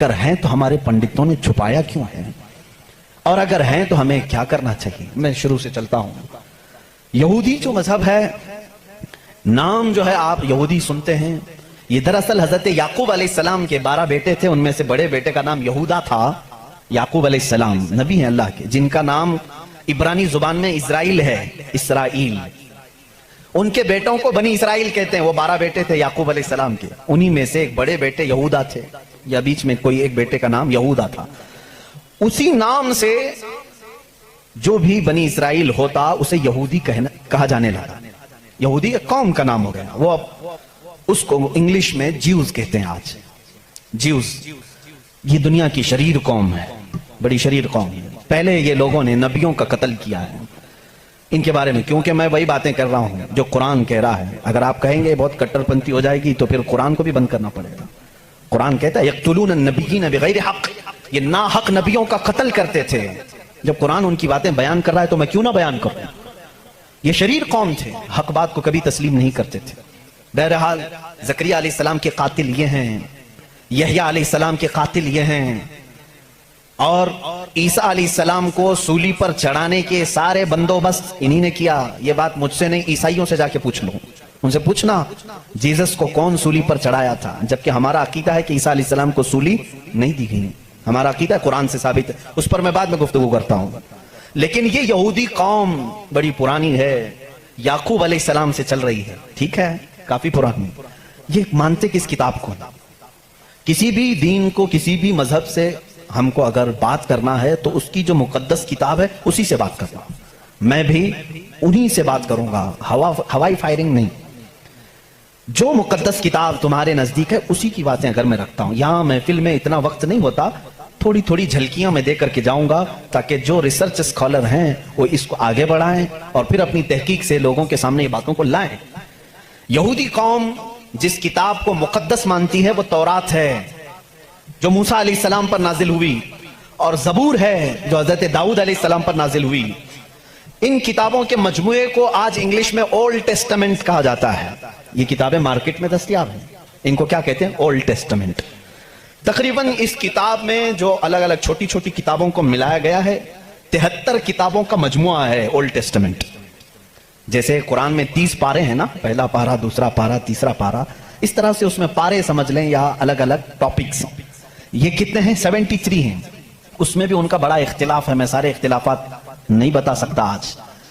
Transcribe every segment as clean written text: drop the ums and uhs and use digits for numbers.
اگر ہیں تو ہمارے پنڈتوں نے چھپایا کیوں ہے، اور اگر ہیں تو ہمیں کیا کرنا چاہیے؟ میں شروع سے چلتا ہوں۔ یہودی جو مذہب ہے، نام جو ہے آپ یہودی سنتے ہیں، یہ دراصل حضرت یعقوب علیہ السلام کے 12 بیٹے تھے، ان میں سے بڑے بیٹے کا نام یہودا تھا۔ یعقوب علیہ السلام نبی ہیں اللہ کے، جن کا نام عبرانی زبان میں اسرائیل ہے، اسرائیل۔ ان کے بیٹوں کو بنی اسرائیل کہتے ہیں، وہ 12 بیٹے تھے یعقوب علیہ السلام کے، انہی میں سے ایک بڑے بیٹے یہودا تھے، یا بیچ میں کوئی ایک بیٹے کا نام یہودا تھا۔ اسی نام سے جو بھی بنی اسرائیل ہوتا اسے یہودی کہا جانے لگا۔ یہودی ایک قوم کا نام ہو گیا، وہ اس کو انگلش میں جیوز کہتے ہیں آج، جیوز۔ یہ دنیا کی شریر قوم ہے، بڑی شریر قوم ہے۔ پہلے یہ لوگوں نے نبیوں کا قتل کیا ہے، ان کے بارے میں کیونکہ میں وہی باتیں کر رہا ہوں جو قرآن کہہ رہا ہے۔ اگر آپ کہیں گے بہت کٹر پنتھی ہو جائے گی تو پھر قرآن کو بھی بند کرنا پڑے گا۔ قرآن کہتا ہے یقتلون النبیین بغیر حق، یہ نا حق نبیوں کا قتل کرتے تھے۔ جب قرآن ان کی باتیں بیان کر رہا ہے تو میں کیوں نہ بیان کروں؟ یہ شریر قوم تھے، حق بات کو کبھی تسلیم نہیں کرتے تھے۔ بہرحال زکریا علیہ السلام کے قاتل یہ ہیں، یحییٰ علیہ السلام کے قاتل یہ ہیں، اور عیسیٰ علیہ السلام کو سولی پر چڑھانے کے سارے بندوبست انہی نے کیا۔ یہ بات مجھ سے نہیں، عیسائیوں سے جا کے پوچھ لو، ان سے پوچھنا جیزس کو کون سولی پر چڑھایا تھا، جبکہ ہمارا عقیدہ ہے کہ عیسیٰ علیہ السلام کو سولی نہیں دی گئی۔ ہمارا عقیدہ قرآن سے ثابت ہے، اس پر میں بعد میں گفتگو کرتا ہوں۔ لیکن یہ یہودی قوم بڑی پرانی ہے، یعقوب علیہ السلام سے چل رہی ہے، ٹھیک ہے، کافی پرانی۔ یہ مانتے کس کتاب کو؟ کسی بھی دین کو، کسی بھی مذہب سے ہم کو اگر بات کرنا ہے تو اس کی جو مقدس کتاب ہے اسی سے بات کرنا۔ میں بھی انہی سے بات کروں گا، ہوائی فائرنگ نہیں۔ جو مقدس کتاب تمہارے نزدیک ہے اسی کی باتیں اگر میں رکھتا ہوں۔ یہاں محفل میں اتنا وقت نہیں ہوتا، تھوڑی تھوڑی جھلکیاں میں دے کر کے جاؤں گا تاکہ جو ریسرچ اسکالر ہیں وہ اس کو آگے بڑھائیں اور پھر اپنی تحقیق سے لوگوں کے سامنے یہ باتوں کو لائیں۔ یہودی قوم جس کتاب کو مقدس مانتی ہے وہ تورات ہے جو موسیٰ علیہ السلام پر نازل ہوئی، اور زبور ہے جو حضرت داؤد علیہ السلام پر نازل ہوئی۔ ان کتابوں کے مجموعے کو آج انگلش میں اولڈ ٹیسٹمنٹ کہا جاتا ہے۔ یہ کتابیں مارکیٹ میں دستیاب ہیں، ان کو کیا کہتے ہیں؟ Old testament. تقریباً اس کتاب میں جو الگ الگ چھوٹی چھوٹی کتابوں کو ملایا گیا ہے 73 کتابوں کا مجموعہ ہے اولڈ ٹیسٹمنٹ۔ جیسے قرآن میں 30 پارے ہیں نا، پہلا پارہ، دوسرا پارہ، تیسرا پارہ، اس طرح سے اس میں پارے سمجھ لیں یا الگ الگ ٹاپکس۔ یہ کتنے ہیں؟ 73 ہیں۔ اس میں بھی ان کا بڑا اختلاف ہے، میں سارے اختلافات نہیں بتا سکتا آج،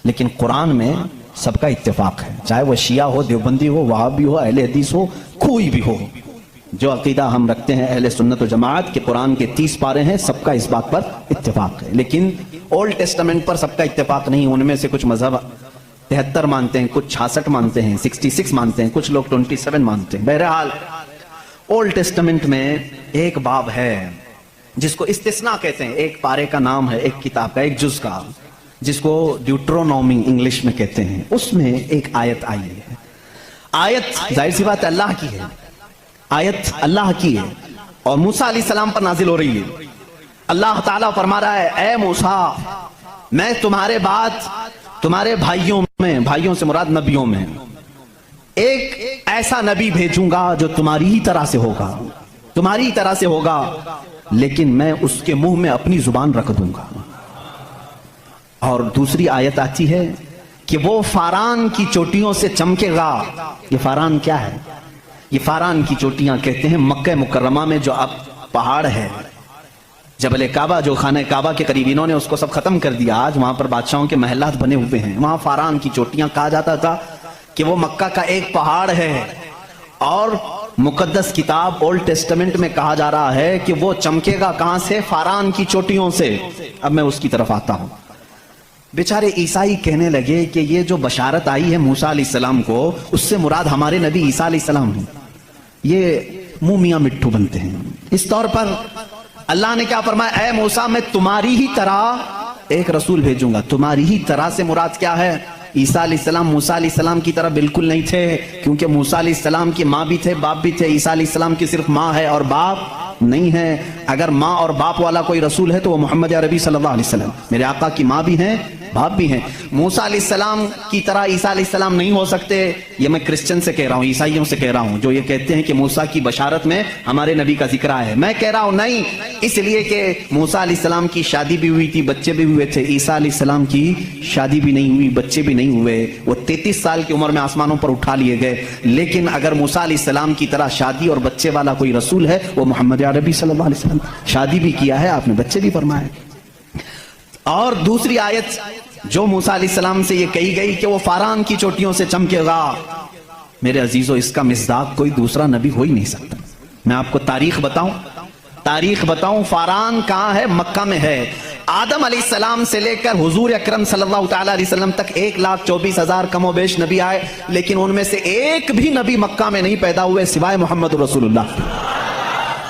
لیکن قرآن میں سب کا اتفاق ہے، چاہے وہ شیعہ ہو، دیوبندی ہو، وہابی ہو، اہل حدیث ہو، کوئی بھی ہو۔ جو عقیدہ ہم رکھتے ہیں اہل سنت و جماعت کہ قرآن کے 30 پارے ہیں، سب کا اس بات پر اتفاق ہے۔ لیکن اولڈ ٹیسٹمنٹ پر سب کا اتفاق نہیں، ان میں سے کچھ مذہب 73 مانتے ہیں، کچھ 66 مانتے ہیں، 66 مانتے ہیں، کچھ لوگ 27 مانتے ہیں۔ بہرحال اولڈ ٹیسٹمنٹ میں ایک باب ہے جس کو استثناء کہتے ہیں، ایک پارے کا نام ہے، ایک کتاب کا، ایک جز کا، جس کو ڈیوٹرونومی انگلش میں کہتے ہیں۔ اس میں ایک آیت آئی ہے، آیت ظاہر سی بات اللہ کی ہے، آیت اللہ کی ہے اور موسیٰ علیہ السلام پر نازل ہو رہی ہے۔ اللہ تعالیٰ فرما رہا ہے، اے موسیٰ، میں تمہارے بعد تمہارے بھائیوں میں، بھائیوں سے مراد نبیوں میں، ایک ایسا نبی بھیجوں گا جو تمہاری ہی طرح سے ہوگا، تمہاری ہی طرح سے ہوگا، لیکن میں اس کے منہ میں اپنی زبان رکھ دوں گا۔ اور دوسری آیت آتی ہے کہ وہ فاران کی چوٹیوں سے چمکے گا۔ یہ فاران کیا ہے؟ یہ فاران کی چوٹیاں کہتے ہیں مکہ مکرمہ میں جو اب پہاڑ ہے، جبل کعبہ جو خانہ کعبہ کے قریب، انہوں نے اس کو سب ختم کر دیا، آج وہاں پر بادشاہوں کے محلات بنے ہوئے ہیں۔ وہاں فاران کی چوٹیاں کہا جاتا تھا کہ وہ مکہ کا ایک پہاڑ ہے، اور مقدس کتاب اولڈ ٹیسٹمنٹ میں کہا جا رہا ہے کہ وہ چمکے گا کہاں سے؟ فاران کی چوٹیوں سے۔ اب میں اس کی طرف آتا ہوں۔ بیچارے عیسائی کہنے لگے کہ یہ جو بشارت آئی ہے موسیٰ علیہ السلام کو، اس سے مراد ہمارے نبی عیسیٰ علیہ السلام ہیں۔ یہ منہ میاں مٹھو بنتے ہیں۔ اس طور پر اللہ نے کیا فرمایا؟ اے موسیٰ، میں تمہاری ہی طرح ایک رسول بھیجوں گا۔ تمہاری ہی طرح سے مراد کیا ہے؟ عیسیٰ علیہ السلام موسیٰ علیہ السلام کی طرح بالکل نہیں تھے، کیونکہ موسیٰ علیہ السلام کی ماں بھی تھے، باپ بھی تھے۔ عیسیٰ علیہ السلام کی صرف ماں ہے اور باپ نہیں ہے۔ اگر ماں اور باپ والا کوئی رسول ہے تو وہ محمد عربی صلی اللہ علیہ وسلم، میرے آقا کی ماں بھی ہیں، باپ بھی ہیں. موسیٰ علیہ السلام کی طرح عیسیٰ علیہ السلام نہیں ہو سکتے. یہ میں کرسچن سے کہہ رہا ہوں, عیسائیوں سے کہہ رہا ہوں, جو یہ کہتے ہیں کہ موسیٰ کی بشارت میں ہمارے نبی کا ذکر آیا ہے. میں کہہ رہا ہوں نہیں, اس لیے کہ موسیٰ علیہ السلام کی شادی بھی ہوئی تھی, بچے بھی ہوئے تھے. عیسیٰ علیہ السلام کی شادی بھی نہیں ہوئی, بچے بھی نہیں ہوئے. وہ 33 سال کی عمر میں آسمانوں پر اٹھا لیے گئے. لیکن اگر موسیٰ علیہ السلام کی طرح شادی اور بچے والا کوئی رسول ہے, وہ محمد عربی صلی اللہ علیہ وسلم. شادی بھی کیا ہے آپ نے, بچے بھی فرمائے. اور دوسری آیت جو موسیٰ علیہ السلام سے یہ کہی گئی کہ وہ فاران کی چوٹیوں سے چمکے گا, میرے عزیزو اس کا مصداق کوئی دوسرا نبی ہو ہی نہیں سکتا. میں آپ کو تاریخ بتاؤں, فاران کہاں ہے؟ مکہ میں ہے. آدم علیہ السلام سے لے کر حضور اکرم صلی اللہ تعالی علیہ وسلم تک 1,24,000 کم و بیش نبی آئے, لیکن ان میں سے ایک بھی نبی مکہ میں نہیں پیدا ہوئے سوائے محمد رسول اللہ.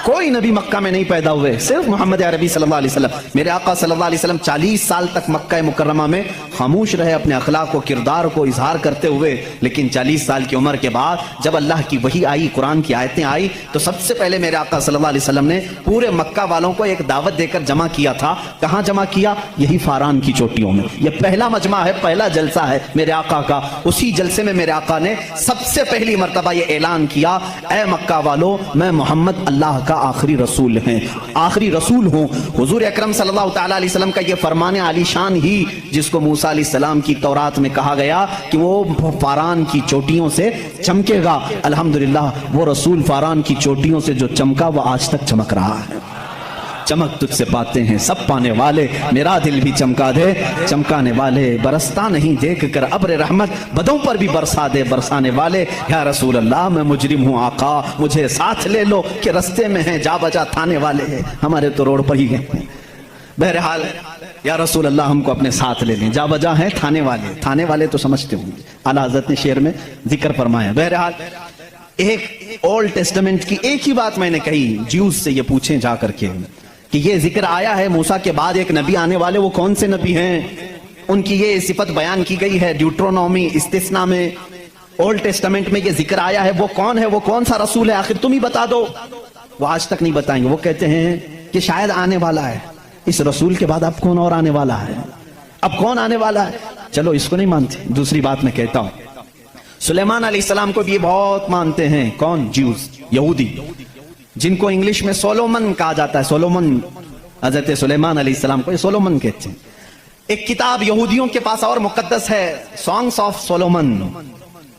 کوئی نبی مکہ میں نہیں پیدا ہوئے, صرف محمد عربی صلی اللہ علیہ وسلم. میرے آقا صلی اللہ علیہ وسلم 40 سال تک مکہ مکرمہ میں خاموش رہے, اپنے اخلاق و کردار کو اظہار کرتے ہوئے. لیکن 40 سال کی عمر کے بعد جب اللہ کی وحی آئی, قرآن کی آیتیں آئی, تو سب سے پہلے میرے آقا صلی اللہ علیہ وسلم نے پورے مکہ والوں کو ایک دعوت دے کر جمع کیا تھا. کہاں جمع کیا؟ یہی فاران کی چوٹیوں میں. یہ پہلا مجمع ہے, پہلا جلسہ ہے میرے آقا کا. اسی جلسے میں میرے آقا نے سب سے پہلی مرتبہ یہ اعلان کیا, اے مکہ والو, میں محمد اللہ کا آخری رسول ہیں, آخری رسول ہوں. حضور اکرم صلی اللہ تعالی علیہ وسلم کا یہ فرمان عالی شان ہی, جس کو موسیٰ علیہ السلام کی تورات میں کہا گیا کہ وہ فاران کی چوٹیوں سے چمکے گا, الحمدللہ وہ رسول فاران کی چوٹیوں سے جو چمکا وہ آج تک چمک رہا ہے. چمک تجھ سے پاتے ہیں سب پانے والے, میرا دل بھی چمکا دے چمکانے والے. برستا نہیں دیکھ کر ابر رحمت, بدوں پر بھی برسا دے برسانے والے. یا رسول اللہ میں مجرم ہوں آقا, مجھے ساتھ لے لو کہ رستے میں ہیں جا بجا تھانے والے. ہمارے تو روڈ پر ہی گئے. بہرحال یا رسول اللہ ہم کو اپنے ساتھ لے لیں, جا بجا ہیں تھانے والے. تھانے والے تو سمجھتے ہوں, اعلیٰ حضرت نے شعر میں ذکر فرمایا. بہرحال ایک اولڈ ٹیسٹمنٹ کی ایک ہی بات میں نے کہی, جیوز سے یہ پوچھیں جا کر کے کہ یہ ذکر آیا ہے موسیٰ کے بعد ایک نبی آنے والے, وہ کون سے نبی ہیں؟ ان کی یہ صفت بیان کی گئی ہے ڈیوٹرونومی استثناء میں, اولڈ ٹیسٹمنٹ میں یہ ذکر آیا ہے. وہ کون ہے, وہ کون سا رسول ہے, آخر تم ہی بتا دو. وہ آج تک نہیں بتائیں گے. وہ کہتے ہیں کہ شاید آنے والا ہے. اس رسول کے بعد اب کون اور آنے والا ہے؟ اب کون آنے والا ہے؟ چلو اس کو نہیں مانتے. دوسری بات میں کہتا ہوں, سلیمان علیہ السلام کو بھی یہ بہت مانتے ہیں. کون؟ جیوز, یہودی, جن کو انگلش میں سولومن کہا جاتا ہے. سولومن, حضرت سلیمان علیہ السلام کو یہ سولومن کہتے ہیں. ایک کتاب یہودیوں کے پاس اور مقدس ہے, songs of Solomon.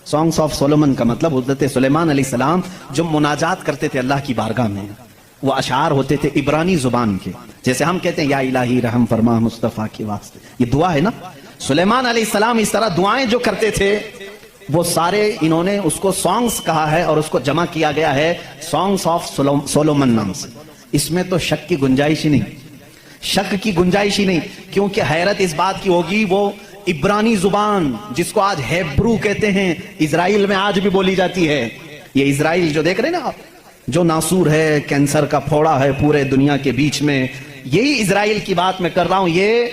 Songs of Solomon کا مطلب حضرت سلیمان علیہ السلام جو مناجات کرتے تھے اللہ کی بارگاہ میں, وہ اشعار ہوتے تھے عبرانی زبان کے. جیسے ہم کہتے ہیں یا الہی رحم فرما مصطفیٰ کے واسطے, یہ دعا ہے نا. سلیمان علیہ السلام اس طرح دعائیں جو کرتے تھے, وہ سارے انہوں نے اس کو سانگس کہا ہے, اور اس کو جمع کیا گیا ہے سانگس آف سولومن نام سے. اس میں تو شک کی گنجائش ہی نہیں, شک کی گنجائش ہی نہیں. کیونکہ حیرت اس بات کی ہوگی, وہ عبرانی زبان جس کو آج ہیبرو کہتے ہیں, اسرائیل میں آج بھی بولی جاتی ہے. یہ اسرائیل جو دیکھ رہے ہیں نا آپ, جو ناسور ہے, کینسر کا پھوڑا ہے پورے دنیا کے بیچ میں, یہی اسرائیل کی بات میں کر رہا ہوں. یہ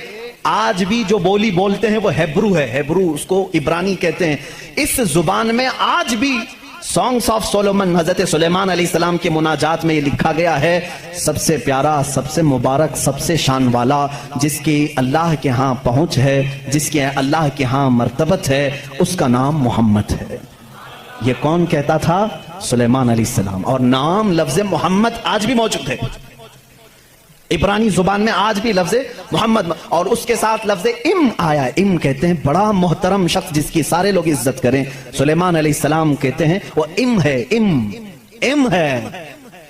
آج بھی جو بولی بولتے ہیں وہ ہیبرو ہے, ہیبرو اس کو عبرانی کہتے ہیں. اس زبان میں آج بھی سانگس آف سولومن, حضرت سلیمان علیہ السلام کے مناجات میں یہ لکھا گیا ہے, سب سے پیارا, سب سے مبارک, سب سے شان والا, جس کی اللہ کے ہاں پہنچ ہے, جس کے اللہ کے ہاں مرتبت ہے, اس کا نام محمد ہے. یہ کون کہتا تھا؟ سلیمان علیہ السلام. اور نام لفظ محمد آج بھی موجود ہے عبرانی زبان میں, آج بھی لفظ محمد, اور اس کے ساتھ لفظ ام آیا. ام کہتے ہیں بڑا محترم شخص جس کی سارے لوگ عزت کریں. سلیمان علیہ السلام کہتے ہیں وہ ام ہے, ام ہے.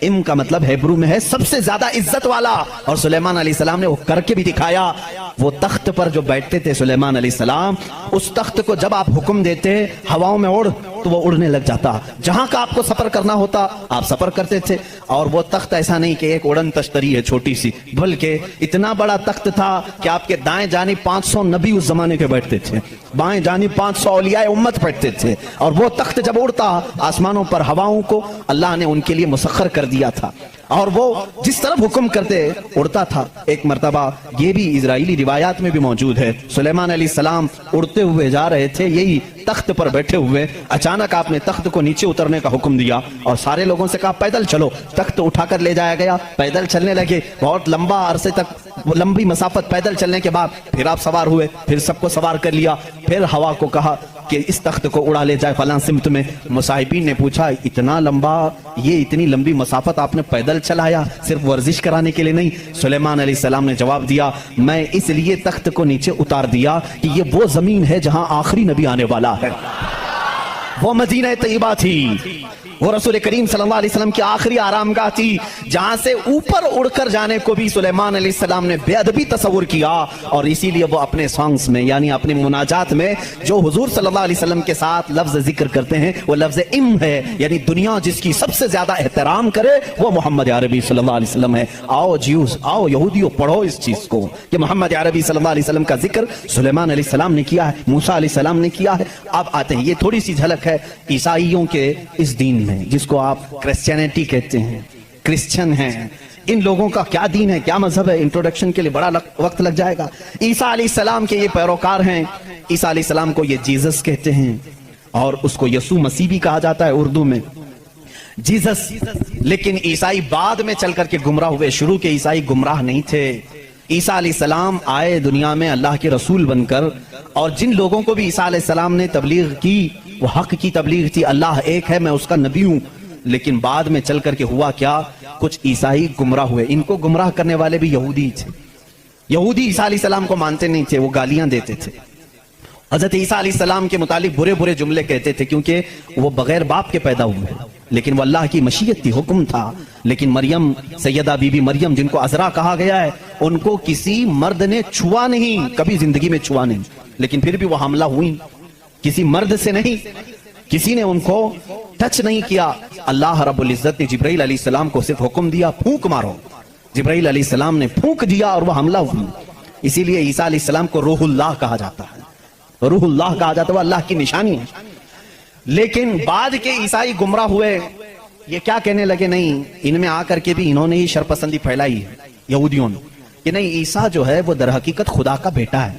ام کا مطلب ہیبرو میں ہے سب سے زیادہ عزت والا. اور سلیمان علیہ السلام نے وہ کر کے بھی دکھایا. وہ تخت پر جو بیٹھتے تھے سلیمان علیہ السلام, اس تخت کو جب آپ حکم دیتے ہواؤں میں اڑ, تو وہ اڑنے لگ جاتا. جہاں کا آپ کو سفر کرنا ہوتا آپ سفر کرتے تھے. اور وہ تخت ایسا نہیں کہ ایک اڑن تشتری ہے چھوٹی سی, بلکہ اتنا بڑا تخت تھا کہ آپ کے دائیں جانب 500 نبی اس زمانے کے بیٹھتے تھے, بائیں جانب 500 اولیاء امت بیٹھتے تھے. اور وہ تخت جب اڑتا آسمانوں پر, ہواؤں کو اللہ نے ان کے لیے مسخر کر دیا تھا. اور وہ جس طرف حکم کرتے اڑتا تھا. ایک مرتبہ یہ بھی اسرائیلی روایات میں بھی موجود ہے, سلیمان علیہ السلام اڑتے ہوئے جا رہے تھے, یہی تخت پر بیٹھے ہوئے, اچانک آپ نے تخت کو نیچے اترنے کا حکم دیا اور سارے لوگوں سے کہا پیدل چلو. تخت اٹھا کر لے جایا گیا, پیدل چلنے لگے, بہت لمبا عرصے تک لمبی مسافت پیدل چلنے کے بعد پھر آپ سوار ہوئے, پھر سب کو سوار کر لیا, پھر ہوا کو کہا کہ اس تخت کو اڑا لے جائے فلاں سمت میں. مصاحبین نے پوچھا اتنا لمبا, یہ اتنی لمبی مسافت آپ نے پیدل چلایا, صرف ورزش کرانے کے لیے نہیں؟ سلیمان علیہ السلام نے جواب دیا میں اس لیے تخت کو نیچے اتار دیا کہ یہ وہ زمین ہے جہاں آخری نبی آنے والا ہے, وہ مدینہ طیبہ تھی, وہ رسول کریم صلی اللہ علیہ وسلم کی آخری آرام گاہ تھی, جہاں سے اوپر اڑ کر جانے کو بھی سلیمان علیہ السلام نے بے ادبی تصور کیا. اور اسی لیے وہ اپنے سانگز میں یعنی اپنے مناجات میں جو حضور صلی اللہ علیہ وسلم کے ساتھ لفظ ذکر کرتے ہیں وہ لفظ ام ہے, یعنی دنیا جس کی سب سے زیادہ احترام کرے وہ محمد عربی صلی اللہ علیہ وسلم ہے. آؤ جیوز, آؤ یہودیوں, پڑھو اس چیز کو کہ محمد عربی صلی اللہ علیہ وسلم کا ذکر سلیمان علیہ السلام نے کیا ہے, موسیٰ علیہ السلام نے کیا ہے. اب آتے ہیں, یہ تھوڑی سی جھلک ہے عیسائیوں کے اس دین میں جس کو آپ کرسچینٹی کہتے ہیں, کرسچن ہیں. ان لوگوں کا کیا دین ہے, کیا مذہب ہے, انٹروڈکشن کے لیے بڑا وقت لگ جائے گا. عیسیٰ علیہ السلام کے یہ پیروکار ہیں. عیسیٰ علیہ السلام کو یہ جیزس کہتے ہیں اور اس کو یسوع مسیح بھی کہا جاتا ہے اردو میں, جیزس. لیکن عیسائی بعد میں چل کر کے گمراہ ہوئے, شروع کے عیسائی گمراہ نہیں تھے. عیسیٰ علیہ السلام آئے دنیا میں اللہ کے رسول بن کر, اور جن لوگوں کو بھی عیسیٰ علیہ السلام نے تبلیغ کی وہ حق کی تبلیغ تھی, اللہ ایک ہے, میں اس کا نبی ہوں. لیکن بعد میں چل کر کے ہوا کیا, کچھ عیسائی گمراہ ہوئے. ان کو گمراہ کرنے والے بھی یہودی تھے. یہودی عیسیٰ علیہ السلام کو مانتے نہیں تھے, وہ گالیاں دیتے تھے. حضرت عیسیٰ علیہ السلام کے متعلق برے برے جملے کہتے تھے کیونکہ وہ بغیر باپ کے پیدا ہوئے, لیکن وہ اللہ کی مشیت تھی, حکم تھا. لیکن مریم, سیدہ بی بی مریم جن کو عذرا کہا گیا ہے, ان کو کسی مرد نے چھوا نہیں, کبھی زندگی میں چھوا نہیں, لیکن پھر بھی وہ حاملہ ہوئی, کسی مرد سے نہیں, کسی نے ان کو ٹچ نہیں کیا. اللہ رب العزت نے جبرائیل علیہ السلام کو صرف حکم دیا پھونک مارو. جبرائیل علیہ السلام نے پھونک دیا اور وہ حملہ ہوئی. اسی لیے عیسیٰ علیہ السلام کو روح اللہ کہا جاتا ہے, روح اللہ کہا جاتا ہے, وہ اللہ کی نشانی ہے. لیکن بعد کے عیسائی گمراہ ہوئے, یہ کیا کہنے لگے, نہیں ان میں آ کر کے بھی انہوں نے ہی شرپسندی پھیلائی ہے یہودیوں نے کہ نہیں عیسیٰ جو ہے وہ در حقیقت خدا کا بیٹا ہے,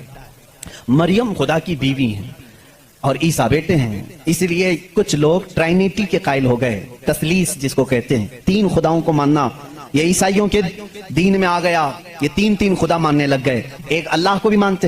مریم خدا کی بیوی ہے اور عیسیٰ بیٹے ہیں. اس لیے کچھ لوگ ٹرائنیٹی کے قائل ہو گئے, تثلیث جس کو کہتے ہیں, تین خداؤں کو ماننا. یہ عیسائیوں کے دین میں آ گیا, یہ تین خدا ماننے لگ گئے. ایک اللہ کو بھی مانتے ہیں